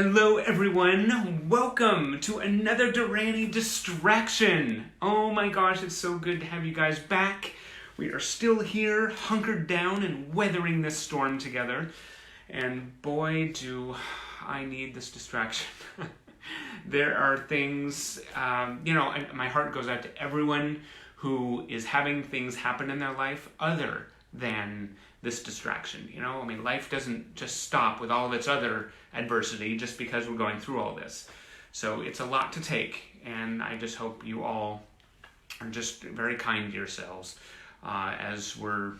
Hello everyone, welcome to another Duranie distraction. Oh my gosh, it's so good to have you guys back. We are still here, hunkered down and weathering this storm together. And boy, do I need this distraction. There are things, my heart goes out to everyone who is having things happen in their life other than this distraction. Life doesn't just stop with all of its other adversity just because we're going through all this. So it's a lot to take, and I just hope you all are just very kind to yourselves as we're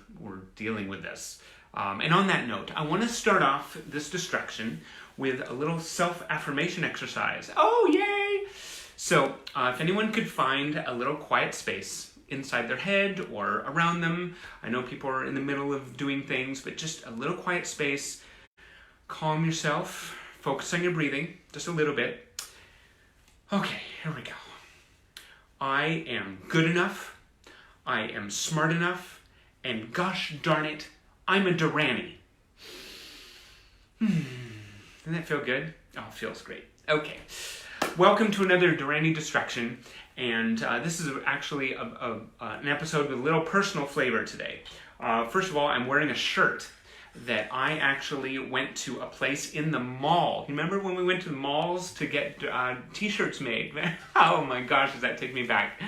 dealing with this. And on that note, I want to start off this distraction with a little self-affirmation exercise. Oh, yay! So if anyone could find a little quiet space inside their head or around them. I know people are in the middle of doing things, but just a little quiet space. Calm yourself, focus on your breathing, just a little bit. Okay, here we go. I am good enough, I am smart enough, and gosh darn it, I'm a Duranie. Doesn't that feel good? Oh, it feels great. Okay. Welcome to another Duranie distraction, and this is actually an episode with a little personal flavor today. First of all, I'm wearing a shirt that I actually went to a place in the mall. You remember when we went to the malls to get t-shirts made? Oh my gosh, does that take me back?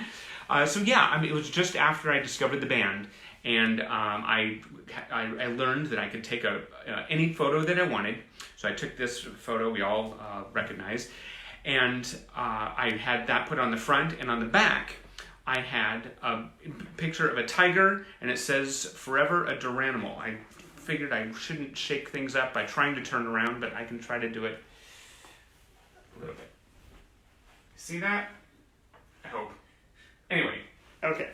It was just after I discovered the band, and I learned that I could take any photo that I wanted. So I took this photo we all recognize, and I had that put on the front, and on the back I had a picture of a tiger, and it says "Forever a Duranimal." I figured I shouldn't shake things up by trying to turn around, but I can try to do it a little bit. See that? I hope. Anyway, okay.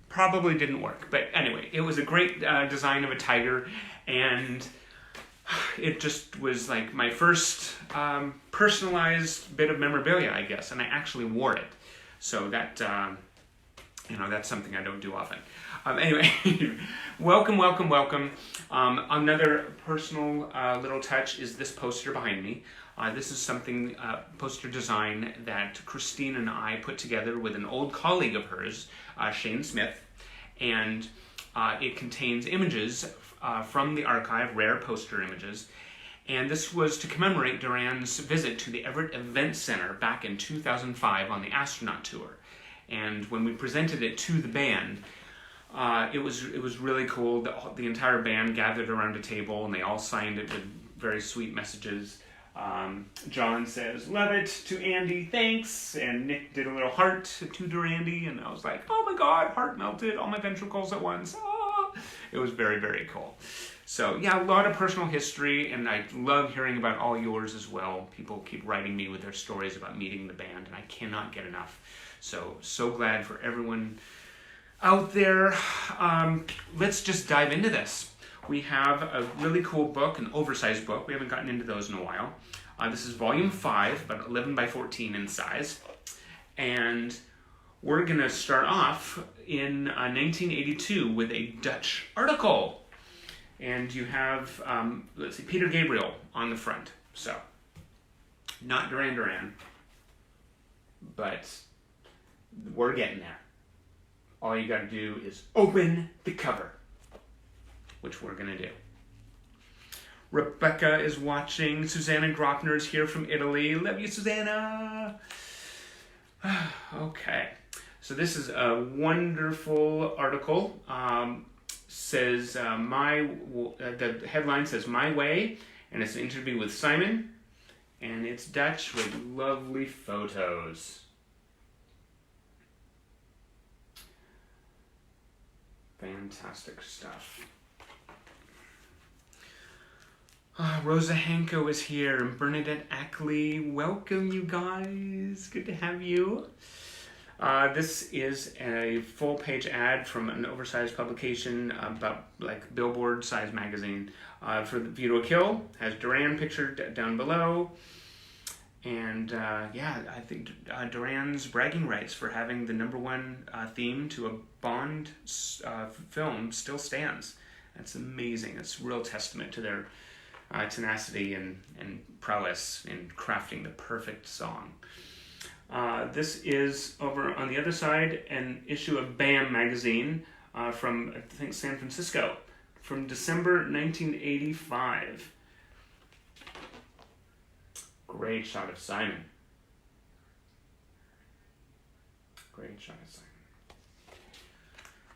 Probably didn't work, but anyway, it was a great design of a tiger, and it just was like my first personalized bit of memorabilia, I guess, and I actually wore it. So that, that's something I don't do often. Anyway, welcome. Another personal little touch is this poster behind me. This is something, poster design that Christine and I put together with an old colleague of hers, Shane Smith, and it contains images from the archive, rare poster images, and this was to commemorate Duran's visit to the Everett Event Center back in 2005 on the astronaut tour. And when we presented it to the band, it was really cool. The entire band gathered around a table, and they all signed it with very sweet messages. John says, "Love it," to Andy, "Thanks," and Nick did a little heart to Duranie, and I was like, oh my god, heart melted, all my ventricles at once. It was very, very cool. So yeah, a lot of personal history, and I love hearing about all yours as well. People keep writing me with their stories about meeting the band, and I cannot get enough. So glad for everyone out there. Let's just dive into this. We have a really cool book, an oversized book. We haven't gotten into those in a while. This is volume 5, about 11 by 14 in size. And we're going to start off in 1982 with a Dutch article. And you have, Peter Gabriel on the front. So, not Duran Duran, but we're getting there. All you got to do is open the cover, which we're going to do. Rebecca is watching. Susanna Groffner is here from Italy. Love you, Susanna. Okay. So this is a wonderful article. Says the headline says "My Way," and it's an interview with Simon, and it's Dutch with lovely photos. Fantastic stuff. Rosa Hanko is here, and Bernadette Ackley. Welcome, you guys. Good to have you. This is a full-page ad from an oversized publication about like billboard-sized magazine for The View to a Kill. Has Duran pictured down below. And I think Duran's bragging rights for having the #1 theme to a Bond film still stands. That's amazing. It's a real testament to their tenacity and prowess in crafting the perfect song. This is over on the other side, an issue of BAM magazine from, I think, San Francisco, from December 1985. Great shot of Simon. Great shot of Simon.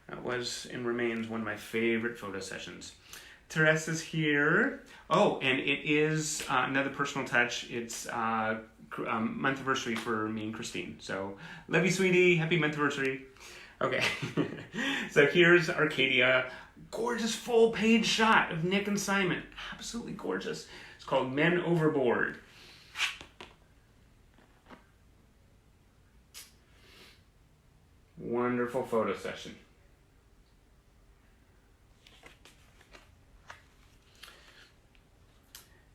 That was and remains one of my favorite photo sessions. Therese is here. Oh, and it is another personal touch. It's month anniversary for me and Christine. So, love you, sweetie. Happy month anniversary. Okay. So here's Arcadia. Gorgeous full page shot of Nick and Simon. Absolutely gorgeous. It's called Men Overboard. Wonderful photo session.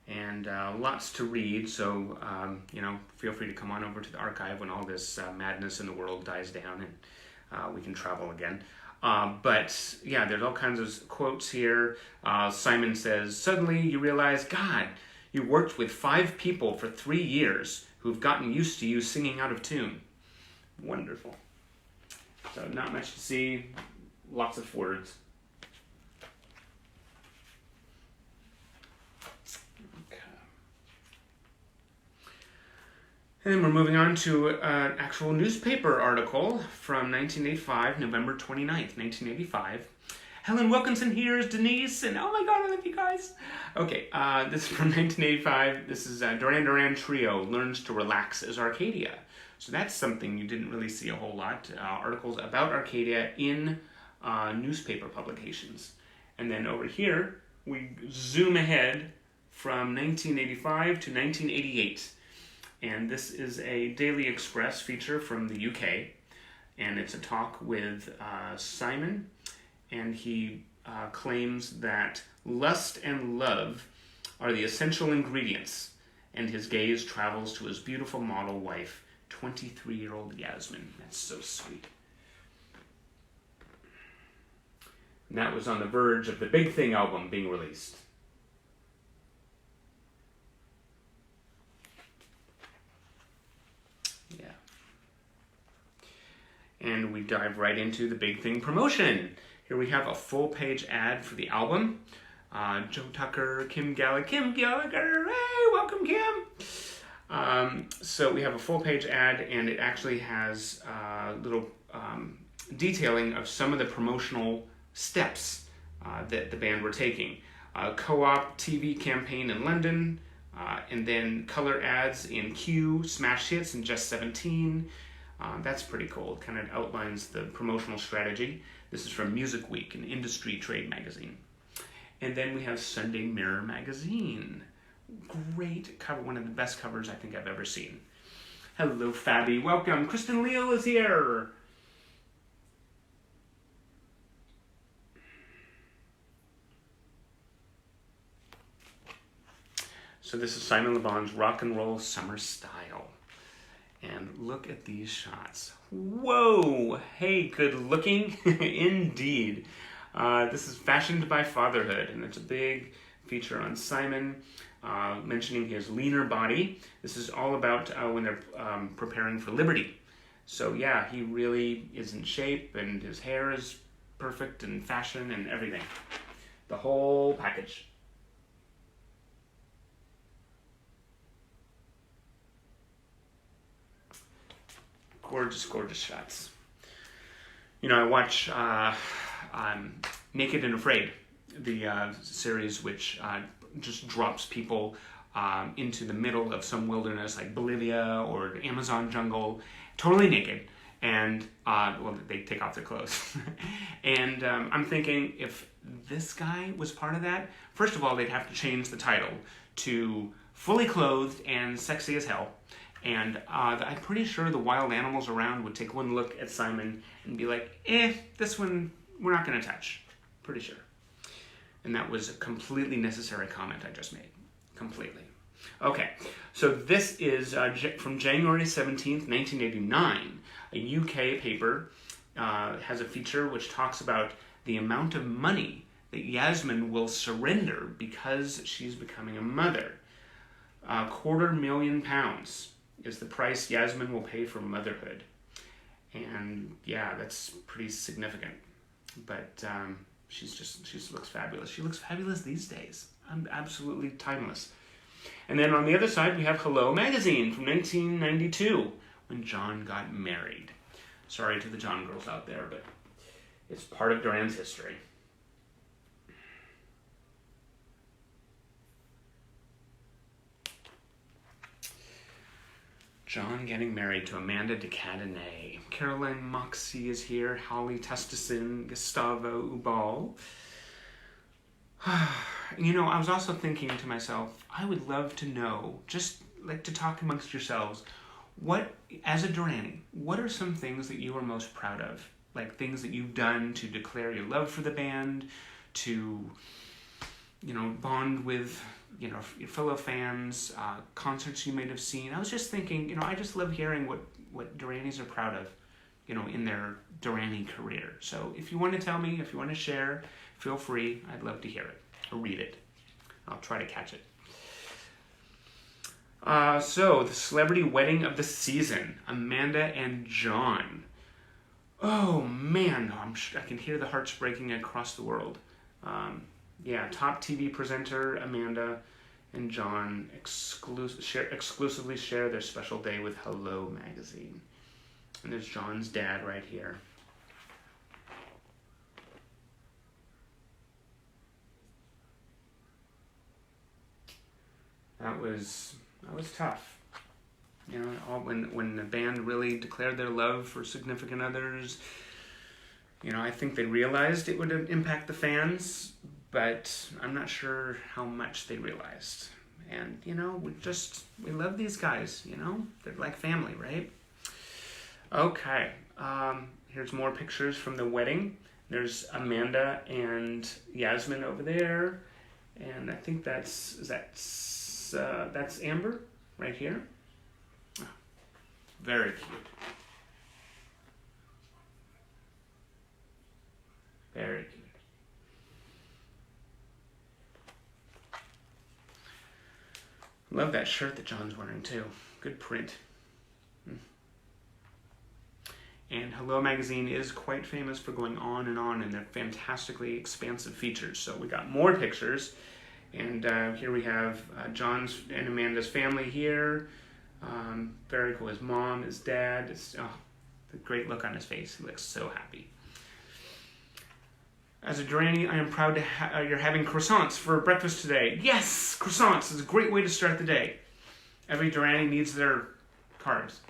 And lots to read, so feel free to come on over to the archive when all this madness in the world dies down and we can travel again. But yeah, there's all kinds of quotes here. Simon says, "Suddenly you realize, God, you worked with 5 people for 3 years who've gotten used to you singing out of tune." Wonderful. So not much to see, lots of words. And then we're moving on to an actual newspaper article from 1985, November 29th, 1985. Helen Wilkinson here is Denise, and oh my God, I love you guys. Okay, this is from 1985. This is Duran Duran Trio Learns to Relax as Arcadia. So that's something you didn't really see a whole lot. Articles about Arcadia in newspaper publications. And then over here, we zoom ahead from 1985 to 1988. And this is a Daily Express feature from the UK. And it's a talk with Simon. And he claims that lust and love are the essential ingredients. And his gaze travels to his beautiful model wife, 23-year-old Yasmin. That's so sweet. And that was on the verge of the Big Thing album being released. Yeah. And we dive right into the Big Thing promotion. Here we have a full-page ad for the album. Joe Tucker, Kim Gallagher, hey, welcome Kim! So we have a full-page ad, and it actually has little detailing of some of the promotional steps that the band were taking. Co-op TV campaign in London, and then color ads in Q, smash hits in Just 17. That's pretty cool. It kind of outlines the promotional strategy. This is from Music Week, an industry trade magazine. And then we have Sunday Mirror magazine. Great cover, one of the best covers I think I've ever seen. Hello, Fabi. Welcome. Kristen Leal is here. So this is Simon Le Bon's Rock and Roll Summer Style. And look at these shots. Whoa! Hey, good looking. Indeed. This is Fashioned by Fatherhood, and it's a big feature on Simon, mentioning his leaner body. This is all about when they're preparing for Liberty. So yeah, he really is in shape, and his hair is perfect, and fashion, and everything. The whole package. Gorgeous, gorgeous shots. You know, I watch Naked and Afraid, the series which just drops people into the middle of some wilderness like Bolivia or Amazon jungle, totally naked, and well, they take off their clothes. And I'm thinking, if this guy was part of that, first of all, they'd have to change the title to Fully Clothed and Sexy as Hell. And I'm pretty sure the wild animals around would take one look at Simon and be like, this one we're not going to touch. Pretty sure. And that was a completely necessary comment I just made. Completely. Okay, so this is from January 17th, 1989. A UK paper has a feature which talks about the amount of money that Yasmin will surrender because she's becoming a mother. £250,000 is the price Yasmin will pay for motherhood. And yeah, that's pretty significant. But she looks fabulous. She looks fabulous these days. I'm absolutely timeless. And then on the other side, we have Hello Magazine from 1992, when John got married. Sorry to the John girls out there, but it's part of Duranie's history. John getting married to Amanda de Cadenet. Caroline Moxie is here. Holly Testison, Gustavo Ubal. You know, I was also thinking to myself, I would love to know, just like to talk amongst yourselves, what, as a Duranie, what are some things that you are most proud of? Like things that you've done to declare your love for the band, to, you know, bond with, you know, your fellow fans, concerts you might have seen. I was just thinking, you know, I just love hearing what Duranies are proud of, you know, in their Duranie career. So if you want to tell me, if you want to share, feel free. I'd love to hear it or read it. I'll try to catch it. So, the celebrity wedding of the season, Amanda and John. Oh man, I can hear the hearts breaking across the world. Yeah, top TV presenter Amanda and John exclusively share their special day with Hello Magazine. And there's John's dad right here. That was tough. You know, when the band really declared their love for significant others, you know, I think they realized it would impact the fans, but I'm not sure how much they realized. And, you know, we love these guys, you know? They're like family, right? Okay, here's more pictures from the wedding. There's Amanda and Yasmin over there, and I think that's Amber right here. Oh, very cute. Very cute. Love that shirt that John's wearing too. Good print. And Hello Magazine is quite famous for going on and their fantastically expansive features. So we got more pictures. And here we have John's and Amanda's family here. Very cool. His mom, his dad. The great look on his face. He looks so happy. As a Duranie, I am proud to you're having croissants for breakfast today. Yes, croissants is a great way to start the day. Every Duranie needs their carbs.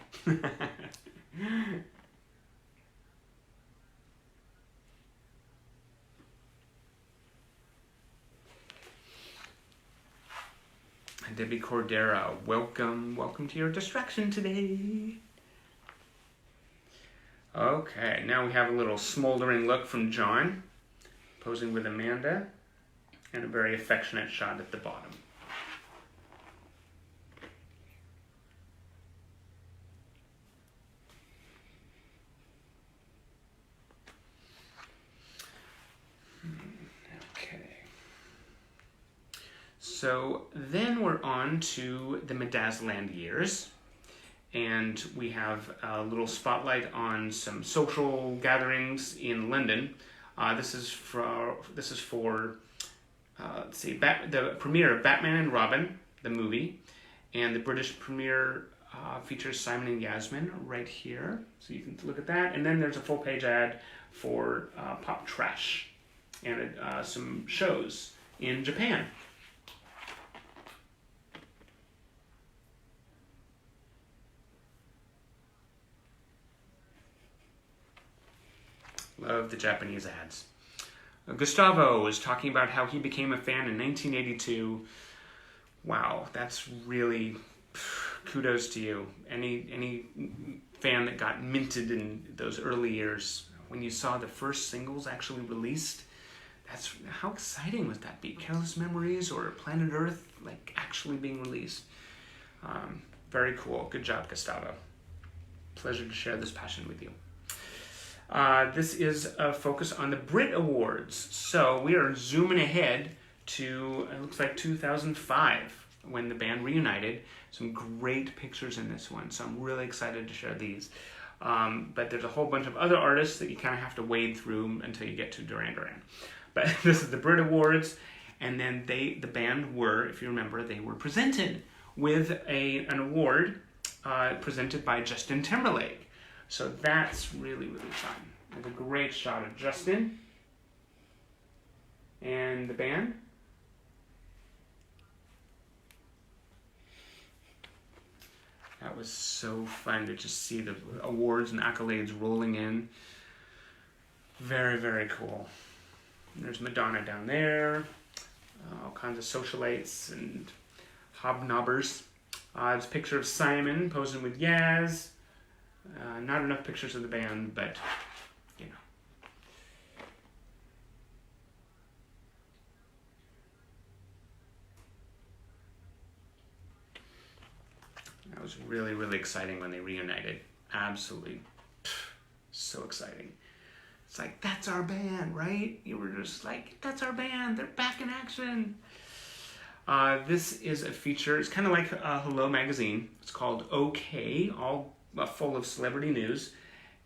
Debbie Cordera, welcome to your distraction today. Okay, now we have a little smoldering look from John, posing with Amanda, and a very affectionate shot at the bottom. So then we're on to the Midazoland years, and we have a little spotlight on some social gatherings in London. This is for let's see, the premiere of Batman and Robin, the movie, and the British premiere features Simon and Yasmin right here, so you can look at that. And then there's a full-page ad for Pop Trash and some shows in Japan. Love the Japanese ads. Gustavo is talking about how he became a fan in 1982. Wow, that's really kudos to you. Any fan that got minted in those early years, when you saw the first singles actually released, that's how exciting would that be? Careless Memories or Planet Earth, like actually being released. Very cool. Good job, Gustavo. Pleasure to share this passion with you. This is a focus on the Brit Awards. So we are zooming ahead to, it looks like 2005, when the band reunited. Some great pictures in this one, so I'm really excited to share these. But there's a whole bunch of other artists that you kind of have to wade through until you get to Duran Duran. But this is the Brit Awards, and then the band were, if you remember, they were presented with an award presented by Justin Timberlake. So that's really, really fun. There's a great shot of Justin and the band. That was so fun to just see the awards and accolades rolling in. Very, very cool. And there's Madonna down there. All kinds of socialites and hobnobbers. There's a picture of Simon posing with Yaz. Not enough pictures of the band, but, you know. That was really, really exciting when they reunited. Absolutely. So exciting. It's like, that's our band, right? You were just like, that's our band. They're back in action. This is a feature. It's kind of like Hello Magazine. It's called OK, all full of celebrity news.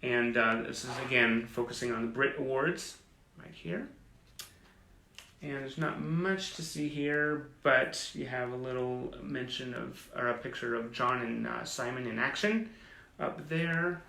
And this is, again, focusing on the Brit Awards right here. And there's not much to see here, but you have a little mention of, or a picture of John and Simon in action up there.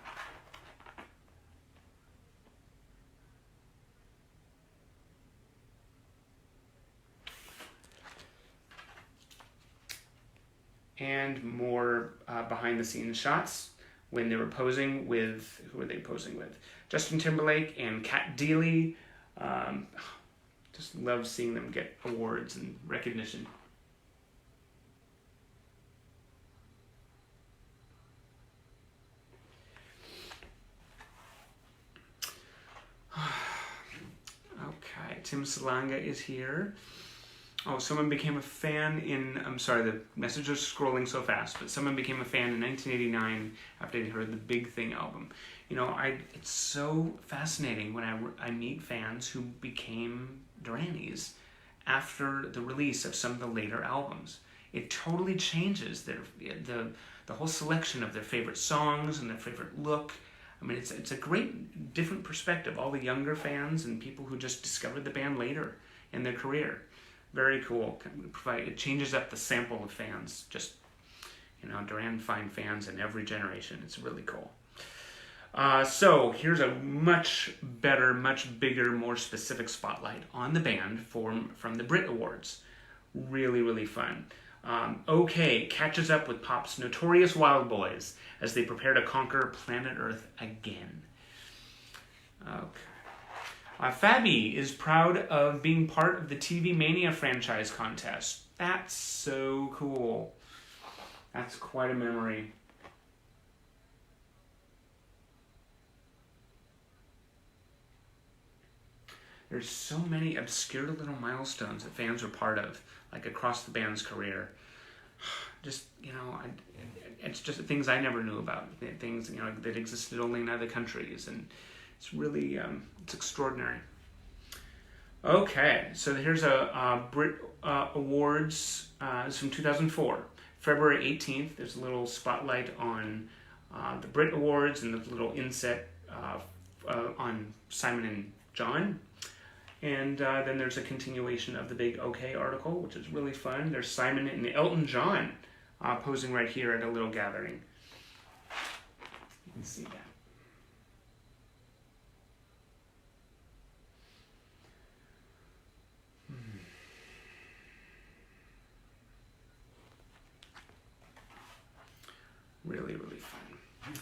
And more behind the scenes shots when they were posing with, who were they posing with? Justin Timberlake and Kat Deely. Just love seeing them get awards and recognition. Okay, Tim Salanga is here. Oh, someone became a fan in, I'm sorry, the message is scrolling so fast, but someone became a fan in 1989 after they heard the Big Thing album. You know, it's so fascinating when I meet fans who became Duranie's after the release of some of the later albums. It totally changes the whole selection of their favorite songs and their favorite look. I mean, it's a great different perspective. All the younger fans and people who just discovered the band later in their career. Very cool. It changes up the sample of fans. Just, you know, Duran find fans in every generation. It's really cool. So here's a much better, much bigger, more specific spotlight on the band from the Brit Awards. Really, really fun. OK catches up with pop's notorious Wild Boys as they prepare to conquer planet Earth again. Okay. Fabi is proud of being part of the TV Mania franchise contest. That's so cool. That's quite a memory. There's so many obscure little milestones that fans are part of, like across the band's career. Just, you know, it's just things I never knew about, things, you know, that existed only in other countries, and it's really, it's extraordinary. Okay, so here's a Brit Awards, it's from 2004. February 18th, there's a little spotlight on the Brit Awards and the little inset on Simon and John. And then there's a continuation of the big OK article, which is really fun. There's Simon and Elton John posing right here at a little gathering. You can see that. Really, really fun.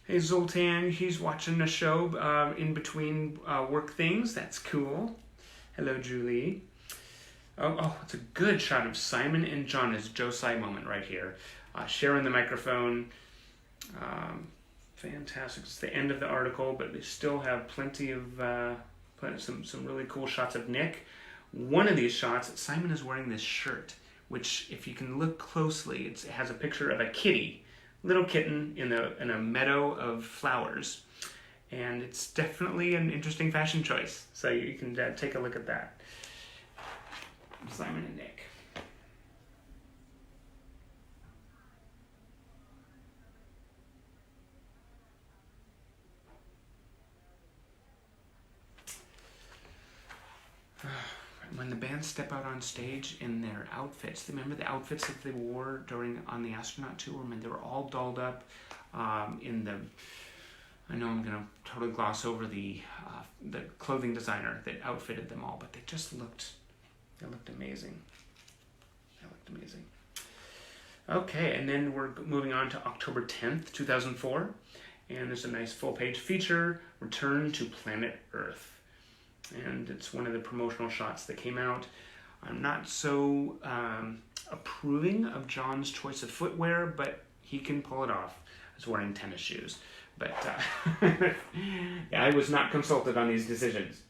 Hey, Zoltan, he's watching a show in between work things. That's cool. Hello, Julie. Oh, it's a good shot of Simon and John as Josai moment right here. Sharing the microphone. Fantastic. It's the end of the article, but they still have plenty of some really cool shots of Nick. One of these shots, Simon is wearing this shirt, which, if you can look closely, it has a picture of a kitty. Little kitten in a meadow of flowers, And it's definitely an interesting fashion choice. So you can take a look at that. Simon and Nick. When the band step out on stage in their outfits, remember the outfits that they wore on the astronaut tour? I mean, they were all dolled up I know I'm going to totally gloss over the clothing designer that outfitted them all, but they looked amazing. They looked amazing. Okay, and then we're moving on to October 10th, 2004, and there's a nice full-page feature, Return to Planet Earth. And it's one of the promotional shots that came out. I'm not so approving of John's choice of footwear, but he can pull it off. I was wearing tennis shoes. But I was not consulted on these decisions.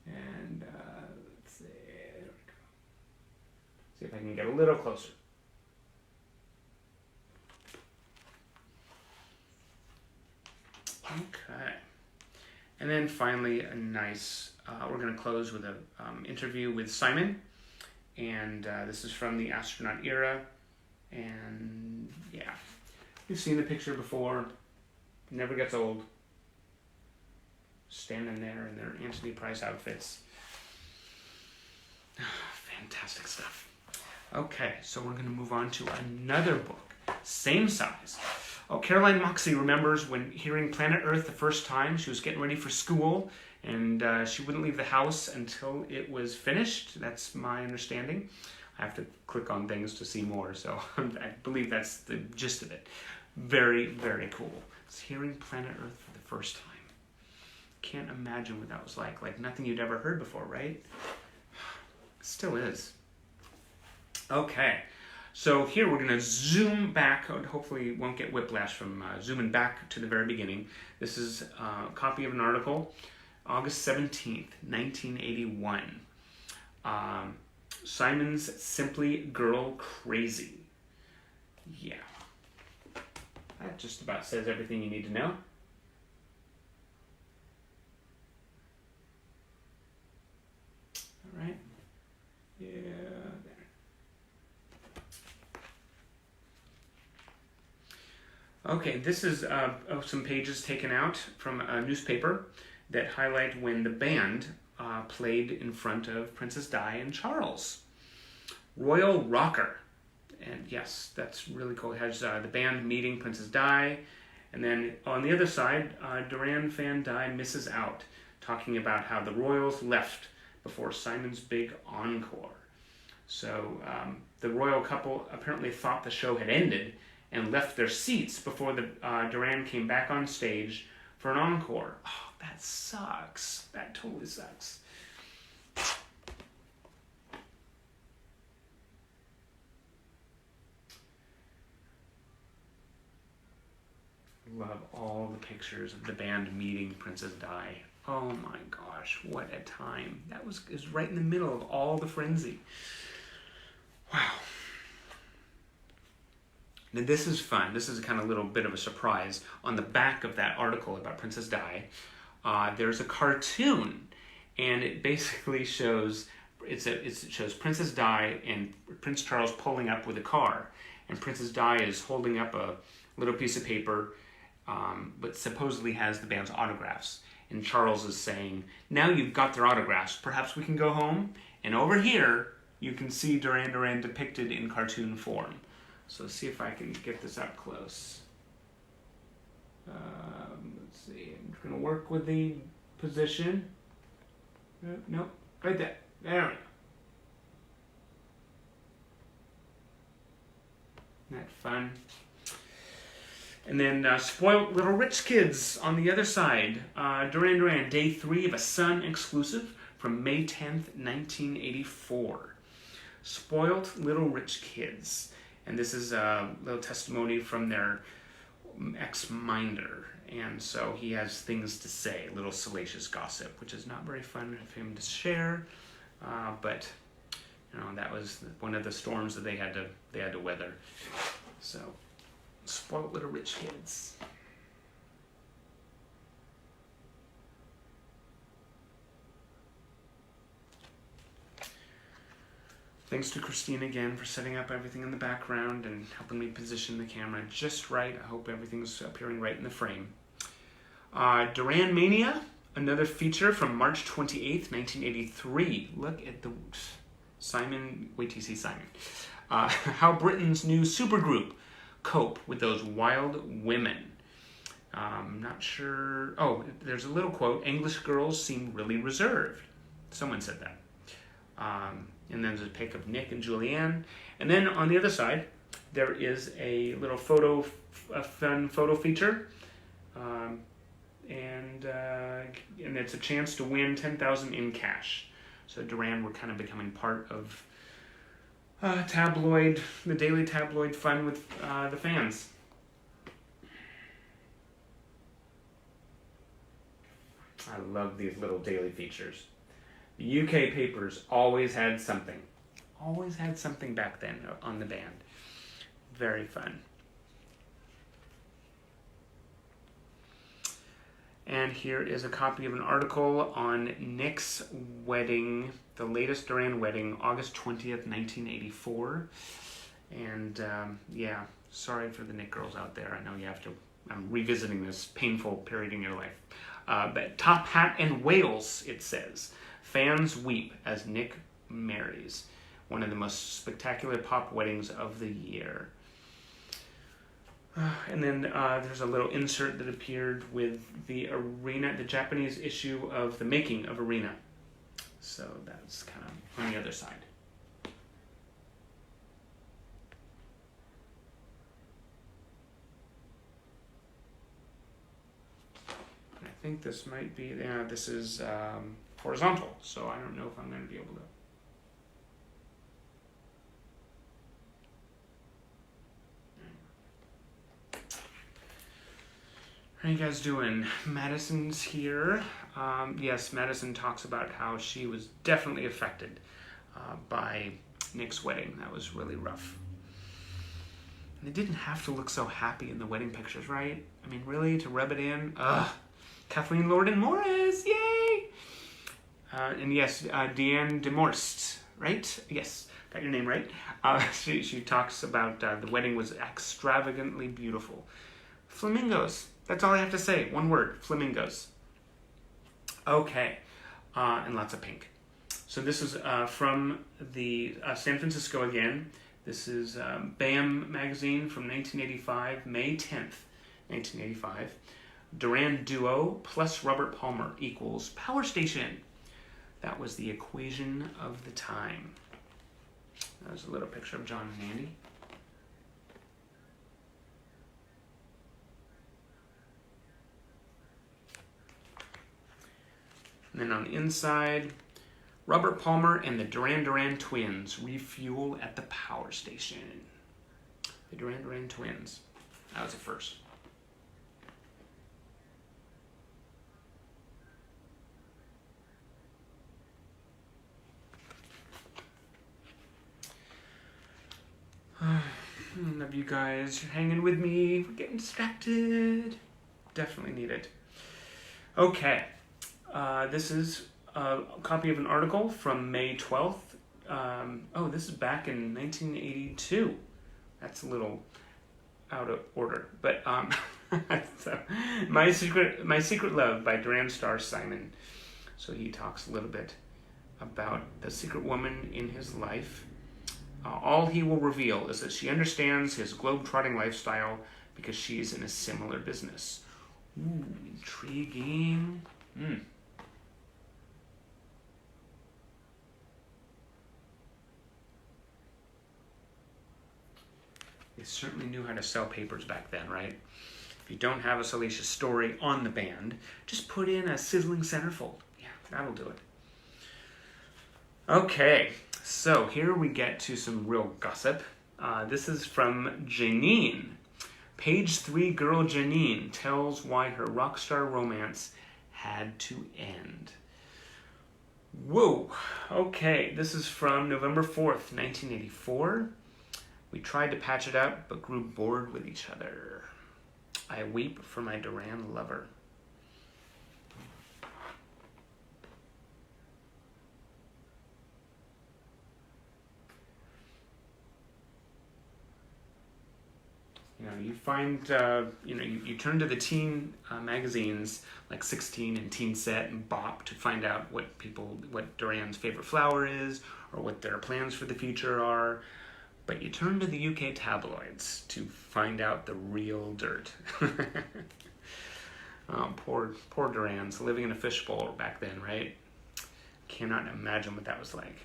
And let's see. There we go. See if I can get a little closer. Okay. And then finally, a nice, we're going to close with an interview with Simon. And this is from the astronaut era. And yeah, you've seen the picture before. Never gets old. Standing there in their Anthony Price outfits. Fantastic stuff. Okay, so we're going to move on to another book. Same size. Oh, Caroline Moxley remembers when hearing Planet Earth the first time. She was getting ready for school, and she wouldn't leave the house until it was finished. That's my understanding. I have to click on things to see more, so I believe that's the gist of it. Very, very cool. It's hearing Planet Earth for the first time. Can't imagine what that was like nothing you'd ever heard before, right? Still is. Okay. So here we're going to zoom back, hopefully won't get whiplash from zooming back to the very beginning. This is a copy of an article, August 17th, 1981. Simon's Simply Girl Crazy. Yeah. That just about says everything you need to know. All right. Yeah. Okay, this is some pages taken out from a newspaper that highlight when the band played in front of Princess Di and Charles. Royal Rocker. And yes, that's really cool. It has the band meeting Princess Di. And then on the other side, Duran fan Di misses out, talking about how the royals left before Simon's big encore. So the royal couple apparently thought the show had ended and left their seats before the Duran came back on stage for an encore. Oh, that sucks. That totally sucks. Love all the pictures of the band meeting Princess Di. Oh my gosh, what a time. That was right in the middle of all the frenzy. Wow. Now this is fun. This is a kind of little bit of a surprise. On the back of that article about Princess Di, there's a cartoon, and it basically shows it shows Princess Di and Prince Charles pulling up with a car, and Princess Di is holding up a little piece of paper, but supposedly has the band's autographs. And Charles is saying, "Now you've got their autographs. Perhaps we can go home." And over here, you can see Duran Duran depicted in cartoon form. So let's see if I can get this up close. Let's see. I'm going to work with the position. Nope. Right there. There we go. Isn't that fun? And then Spoiled Little Rich Kids on the other side. Duran Duran, Day 3 of a Sun exclusive from May 10th, 1984. Spoiled Little Rich Kids. And this is a little testimony from their ex-minder. And so he has things to say, little salacious gossip, which is not very fun of him to share. But, you know, that was one of the storms that they had to weather. So, spoiled little rich kids. Thanks to Christine again for setting up everything in the background and helping me position the camera just right. I hope everything's appearing right in the frame. Duranie Mania, another feature from March 28th, 1983. Look at the Simon, wait till you see Simon. How Britain's new supergroup cope with those wild women. Not sure. Oh, there's a little quote. English girls seem really reserved. Someone said that. And then there's a pic of Nick and Julianne. And then on the other side, there is a little fun photo feature. And it's a chance to win $10,000 in cash. So Duranie were kind of becoming part of the daily tabloid fun with the fans. I love these little daily features. The UK papers always had something. Always had something back then on the band. Very fun. And here is a copy of an article on Nick's wedding, the latest Duranie wedding, August 20th, 1984. And yeah, sorry for the Nick girls out there. I know you have to, I'm revisiting this painful period in your life. But Top Hat and Wales, it says. Fans weep as Nick marries. One of the most spectacular pop weddings of the year. And then there's a little insert that appeared with the Arena, the Japanese issue of The Making of Arena. So that's kind of on the other side. I think this might be, yeah, this is horizontal, so I don't know if I'm going to be able to. How are you guys doing? Madison's here. Yes, Madison talks about how she was definitely affected by Nick's wedding. That was really rough. And they didn't have to look so happy in the wedding pictures, right? I mean, really, to rub it in? Ugh. Kathleen Lorden Morris, yay! And yes, Deanne DeMorst, right? Yes, got your name right. She talks about the wedding was extravagantly beautiful. Flamingos. That's all I have to say. One word. Flamingos. Okay. And lots of pink. So this is from the San Francisco again. This is BAM magazine from 1985, May 10th, 1985. Duranie duo plus Robert Palmer equals Power Station. That was the equation of the time. That was a little picture of John and Andy. And then on the inside, Robert Palmer and the Duran Duran twins refuel at the power station. The Duran Duran twins. That was a first. Love you guys. You're hanging with me. We're getting distracted. Definitely need it. Okay. This is a copy of an article from May 12th. Oh, this is back in 1982. That's a little out of order. But so, My Secret Love by Duran star Simon. So he talks a little bit about the secret woman in his life. All he will reveal is that she understands his globe-trotting lifestyle because she's in a similar business. Ooh, intriguing. They certainly knew how to sell papers back then, right? If you don't have a salacious story on the band, just put in a sizzling centerfold. Yeah, that'll do it. Okay, so here we get to some real gossip. This is from Janine. Page 3 girl Janine tells why her rock star romance had to end. Whoa, okay, this is from November 4th, 1984. We tried to patch it up, but grew bored with each other. I weep for my Duran lover. You know, you find, you turn to the teen magazines like 16 and Teen Set and Bop to find out what Duran's favorite flower is or what their plans for the future are. But you turn to the UK tabloids to find out the real dirt. Oh, poor Durans, living in a fishbowl back then, right? Cannot imagine what that was like.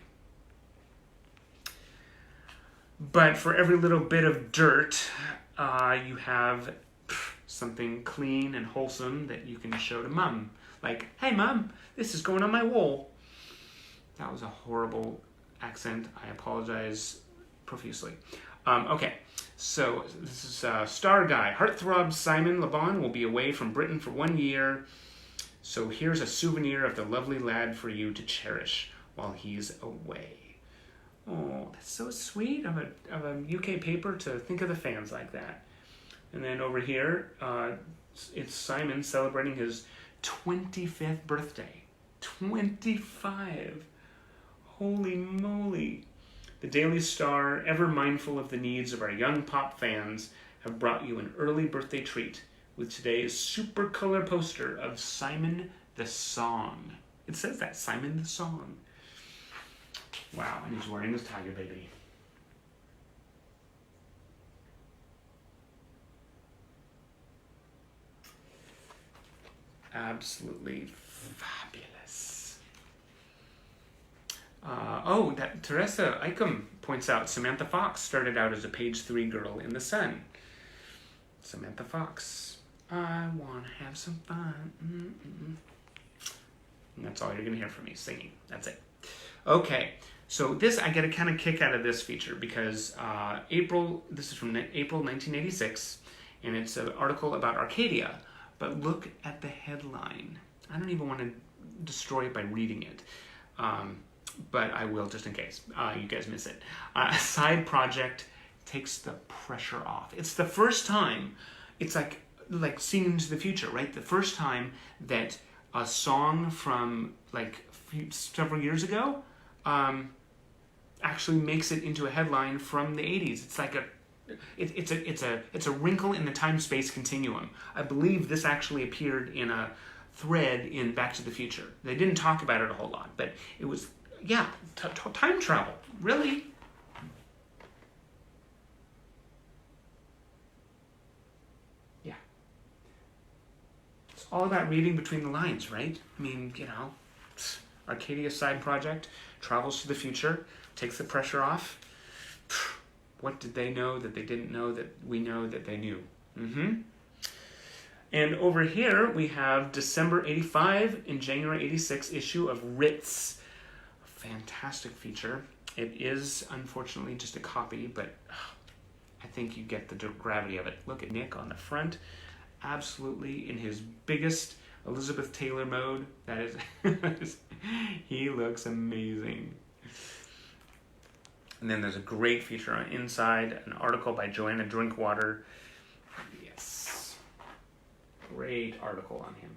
But for every little bit of dirt, you have something clean and wholesome that you can show to Mum. Like, hey Mum, this is going on my wall. That was a horrible accent. I apologize profusely. Okay, so this is Star Guy. Heartthrob Simon Le Bon will be away from Britain for 1 year. So here's a souvenir of the lovely lad for you to cherish while he's away. Oh, that's so sweet of a UK paper to think of the fans like that. And then over here, it's Simon celebrating his 25th birthday. 25! Holy moly! The Daily Star, ever mindful of the needs of our young pop fans, have brought you an early birthday treat with today's super color poster of Simon the Song. It says that, Simon the Song. Wow, and he's wearing his Tiger Baby. Absolutely fabulous. That Teresa Icum points out Samantha Fox started out as a page 3 girl in The Sun. Samantha Fox. I want to have some fun. And that's all you're going to hear from me, singing. That's it. Okay, so I get a kind of kick out of this feature because this is from April 1986, and it's an article about Arcadia. But look at the headline. I don't even want to destroy it by reading it. But I will just in case you guys miss it. A side project takes the pressure off. It's the first time, it's like seeing into the future, right? The first time that a song from like several years ago actually makes it into a headline from the 80s. It's like it's a wrinkle in the time-space continuum. I believe this actually appeared in a thread in Back to the Future. They didn't talk about it a whole lot, but it was, time travel, really. Yeah. It's all about reading between the lines, right? I mean, Arcadia's side project travels to the future, takes the pressure off. What did they know that they didn't know that we know that they knew? And over here we have December 85 and January 86 issue of Ritz. A fantastic feature. It is unfortunately just a copy, but I think you get the gravity of it. Look at Nick on the front, absolutely in his biggest Elizabeth Taylor mode. That is, he looks amazing. And then there's a great feature on inside, an article by Joanna Drinkwater. Yes. Great article on him.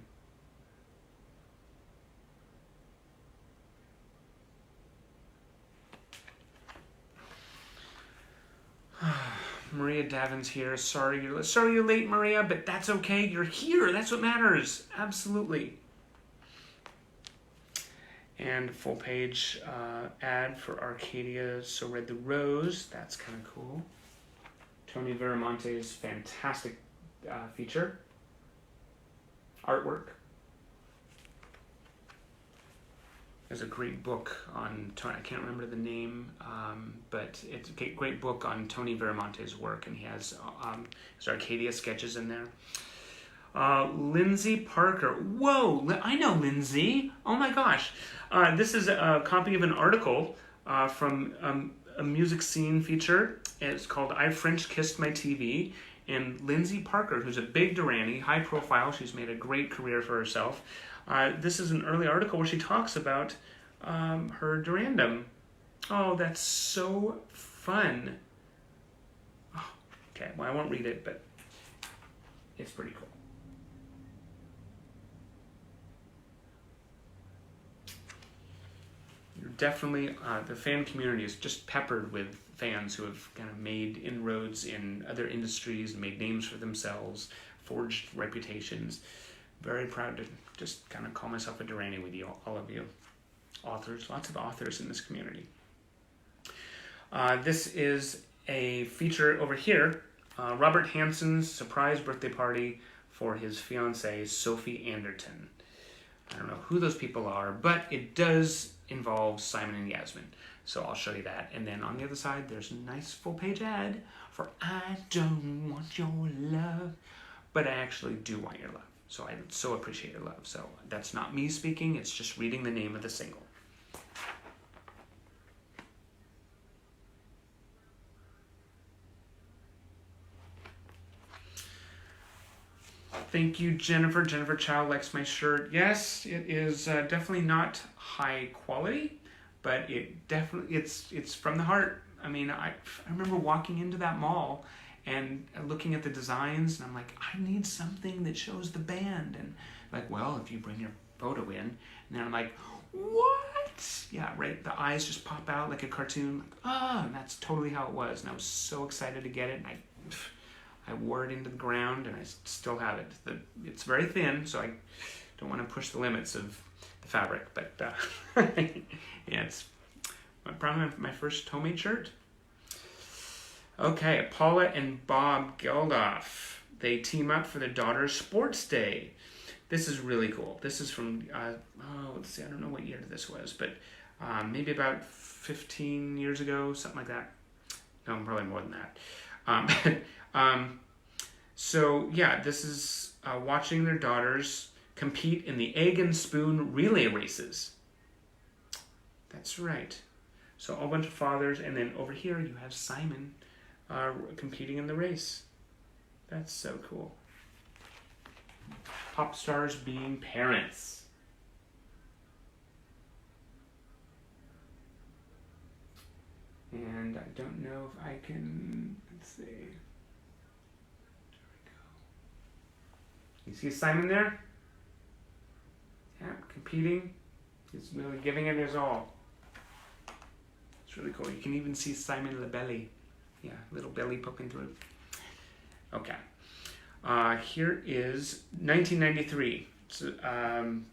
Maria Davin's here. Sorry you're late, Maria, but that's okay. You're here. That's what matters. Absolutely. And full page ad for Arcadia, So Red the Rose. That's kind of cool. Tony Veramonte's fantastic feature. Artwork. There's a great book on Tony, I can't remember the name, but it's a great book on Tony Veramonte's work, and he has his Arcadia sketches in there. Lindsay Parker. Whoa, I know Lindsay. Oh my gosh. This is a copy of an article from a music scene feature. It's called I French Kissed My TV. And Lindsay Parker, who's a big Duranie, high profile, she's made a great career for herself. This is an early article where she talks about her Durandom. Oh, that's so fun. Okay, well, I won't read it, but it's pretty cool. You're definitely, the fan community is just peppered with fans who have kind of made inroads in other industries and made names for themselves, forged reputations. Very proud to just kind of call myself a Duranie with you, all of you. Authors, lots of authors in this community. This is a feature over here. Robert Hansen's surprise birthday party for his fiancée, Sophie Anderton. I don't know who those people are, but it does involve Simon and Yasmin. So I'll show you that. And then on the other side, there's a nice full-page ad for I don't want your love, but I actually do want your love. So I so appreciate your love. So that's not me speaking, it's just reading the name of the single. Thank you, Jennifer. Jennifer Chow likes my shirt. Yes, it is definitely not high quality, but it's from the heart. I mean, I remember walking into that mall and looking at the designs, and I'm like, I need something that shows the band. And like, well, if you bring your photo in, and then I'm like, what? Yeah, right. The eyes just pop out like a cartoon. Like, oh, and that's totally how it was. And I was so excited to get it, and I wore it into the ground, and I still have it. It's very thin, so I don't want to push the limits of the fabric, but yeah, it's probably my first homemade shirt. Okay, Paula and Bob Geldof. They team up for their daughter's sports day. This is really cool. This is from, let's see, I don't know what year this was, but maybe about 15 years ago, something like that. No, probably more than that. So yeah, this is watching their daughters compete in the egg and spoon relay races. That's right. So a whole bunch of fathers, and then over here you have Simon competing in the race. That's so cool. Pop stars being parents. And I don't know if I can, let's see. You see Simon there? Yeah, competing. He's really giving it his all. It's really cool. You can even see Simon the belly. Yeah, little belly poking through. Okay. Here is 1993. So,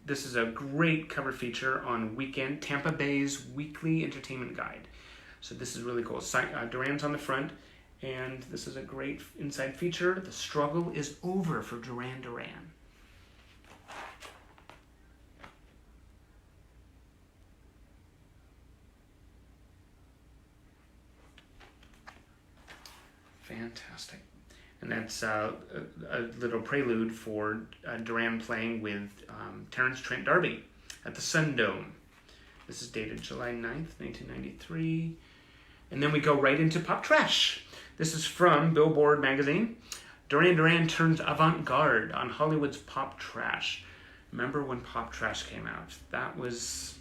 this is a great cover feature on Weekend, Tampa Bay's weekly entertainment guide. So this is really cool. Duran's on the front. And this is a great inside feature. The struggle is over for Duran Duran. Fantastic. And that's a little prelude for Duran playing with Terence Trent D'Arby at the Sun Dome. This is dated July 9th, 1993. And then we go right into Pop Trash. This is from Billboard magazine. Duran Duran turns avant-garde on Hollywood's Pop Trash. Remember when Pop Trash came out? That was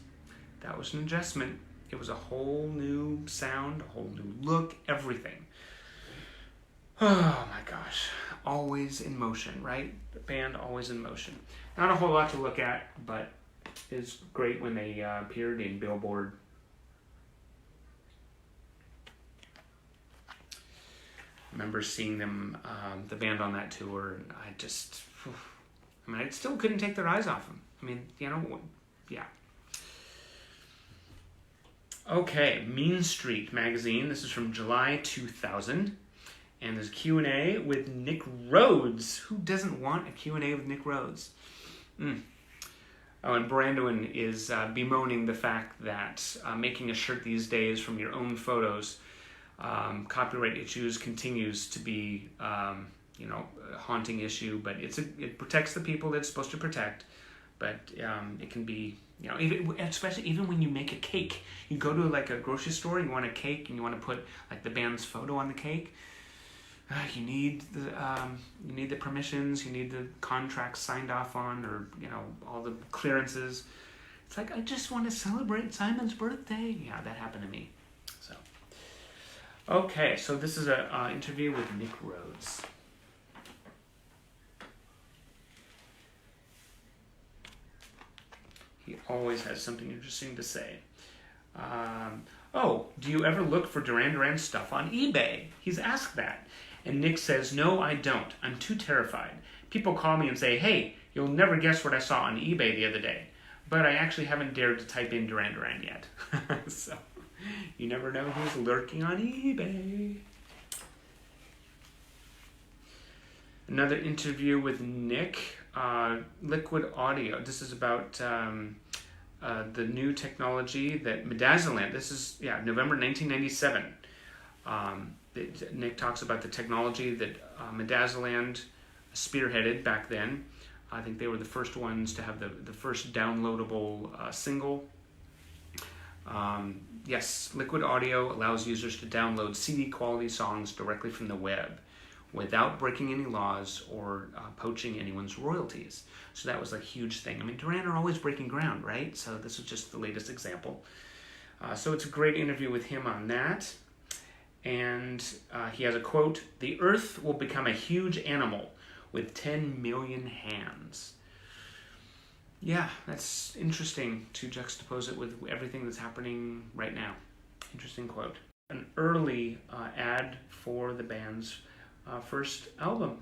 an adjustment. It was a whole new sound, a whole new look, everything. Oh my gosh. Always in motion, right? The band always in motion. Not a whole lot to look at, but it's great when they appeared in Billboard. I remember seeing them, the band on that tour, and I still couldn't take their eyes off them. I mean, yeah. Okay, Mean Street magazine. This is from July 2000. And there's Q&A with Nick Rhodes. Who doesn't want a Q&A with Nick Rhodes? Oh, and Brandon is bemoaning the fact that making a shirt these days from your own photos, copyright issues continues to be, a haunting issue. But it protects the people that it's supposed to protect. But it can be, especially even when you make a cake. You go to like a grocery store, you want a cake, and you want to put like the band's photo on the cake. You need the permissions, you need the contracts signed off on, or all the clearances. It's like, I just want to celebrate Simon's birthday. Yeah, that happened to me. So, Okay, so this is an interview with Nick Rhodes. He always has something interesting to say. Oh, do you ever look for Duran Duran stuff on eBay? He's asked that. And Nick says, no, I don't. I'm too terrified. People call me and say, hey, you'll never guess what I saw on eBay the other day. But I actually haven't dared to type in Duran Duran yet. So, you never know who's lurking on eBay. Another interview with Nick. Liquid Audio. This is about the new technology that Midazolam, this is, November 1997. Nick talks about the technology that Midazolam spearheaded back then. I think they were the first ones to have the first downloadable single. Yes, Liquid Audio allows users to download CD quality songs directly from the web without breaking any laws or poaching anyone's royalties. So that was a huge thing. I mean, Duran are always breaking ground, right? So this was just the latest example. So it's a great interview with him on that. And he has a quote, "The earth will become a huge animal with 10 million hands." Yeah, that's interesting to juxtapose it with everything that's happening right now. Interesting quote. An early ad for the band's first album,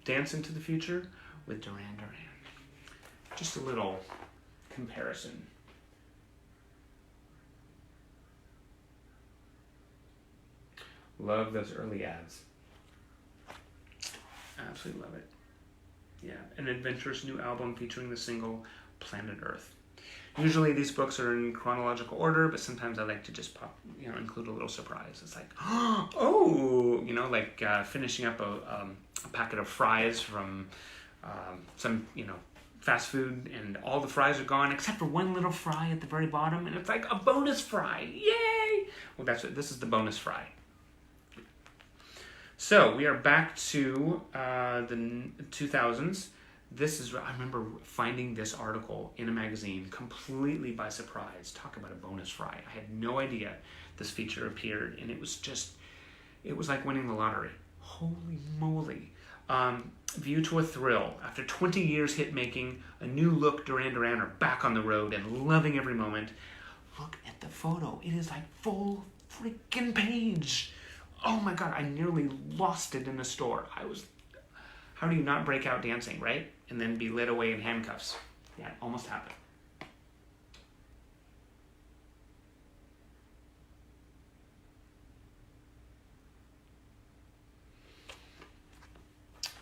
Dance into the Future with Duran Duran. Just a little comparison. Love those early ads. Absolutely love it. Yeah, an adventurous new album featuring the single Planet Earth. Usually these books are in chronological order, but sometimes I like to just include a little surprise. It's like, oh, like finishing up a packet of fries from some, fast food, and all the fries are gone except for one little fry at the very bottom, and it's like a bonus fry. Yay! Well, this is the bonus fry. So we are back to the 2000s. I remember finding this article in a magazine completely by surprise. Talk about a bonus fry. I had no idea this feature appeared, and it was like winning the lottery. Holy moly. View to a thrill. After 20 years hit making, a new look Duran Duran are back on the road and loving every moment. Look at the photo. It is like full freaking page. Oh my God, I nearly lost it in the store. How do you not break out dancing, right? And then be led away in handcuffs. Yeah, it almost happened.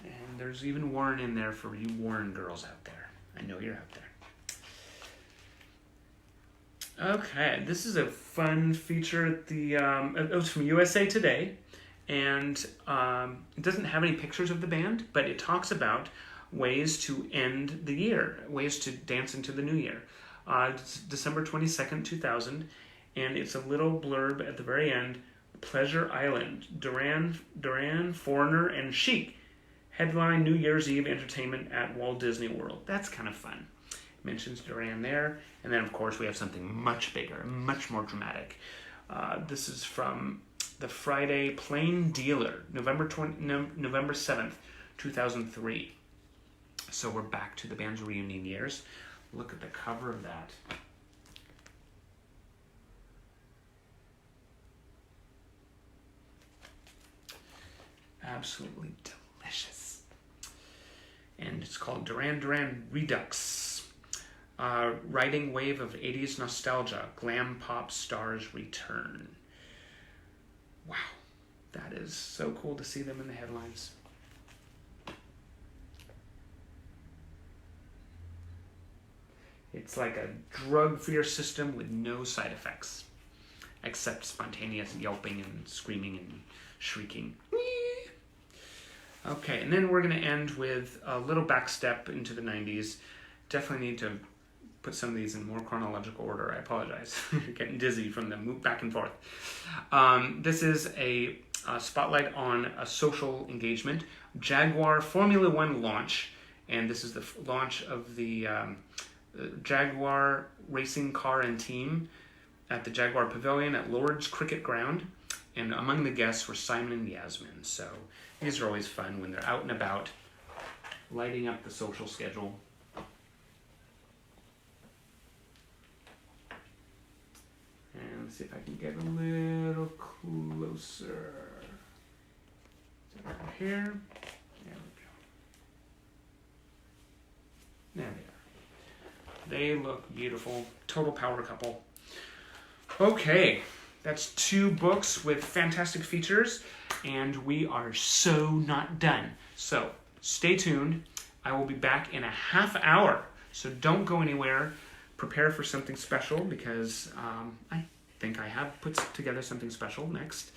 And there's even Warren in there for you Warren girls out there. I know you're out there. Okay, this is a fun feature at the, it was from USA Today, and it doesn't have any pictures of the band, but it talks about ways to end the year, ways to dance into the new year. It's December 22nd, 2000, and it's a little blurb at the very end. Pleasure Island, Duran, Foreigner, and Chic headline New Year's Eve entertainment at Walt Disney World. That's kind of fun. Mentions Duran there, and then of course we have something much bigger, much more dramatic. This is from the Friday Plain Dealer, November 7th, 2003. So we're back to the band's reunion years. Look at the cover of that. Absolutely delicious. And it's called Duran Duran Redux. Riding wave of 80s nostalgia, glam pop stars return. Wow, that is so cool to see them in the headlines. It's like a drug for your system with no side effects, except spontaneous yelping and screaming and shrieking. Okay, and then we're going to end with a little back step into the 90s. Definitely need to put some of these in more chronological order. I apologize. Getting dizzy from the move back and forth. This is a spotlight on a social engagement. Jaguar Formula One launch. And this is the launch of the Jaguar racing car and team at the Jaguar Pavilion at Lord's Cricket Ground. And among the guests were Simon and Yasmin. So these are always fun when they're out and about, lighting up the social schedule. And let's see if I can get a little closer. Over here. There we go. There they are. They look beautiful. Total power couple. Okay, that's 2 books with fantastic features, and we are so not done. So stay tuned. I will be back in a half hour, so don't go anywhere. Prepare for something special, because I think I have put together something special next.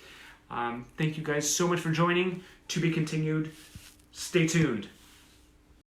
Thank you guys so much for joining. To be continued. Stay tuned.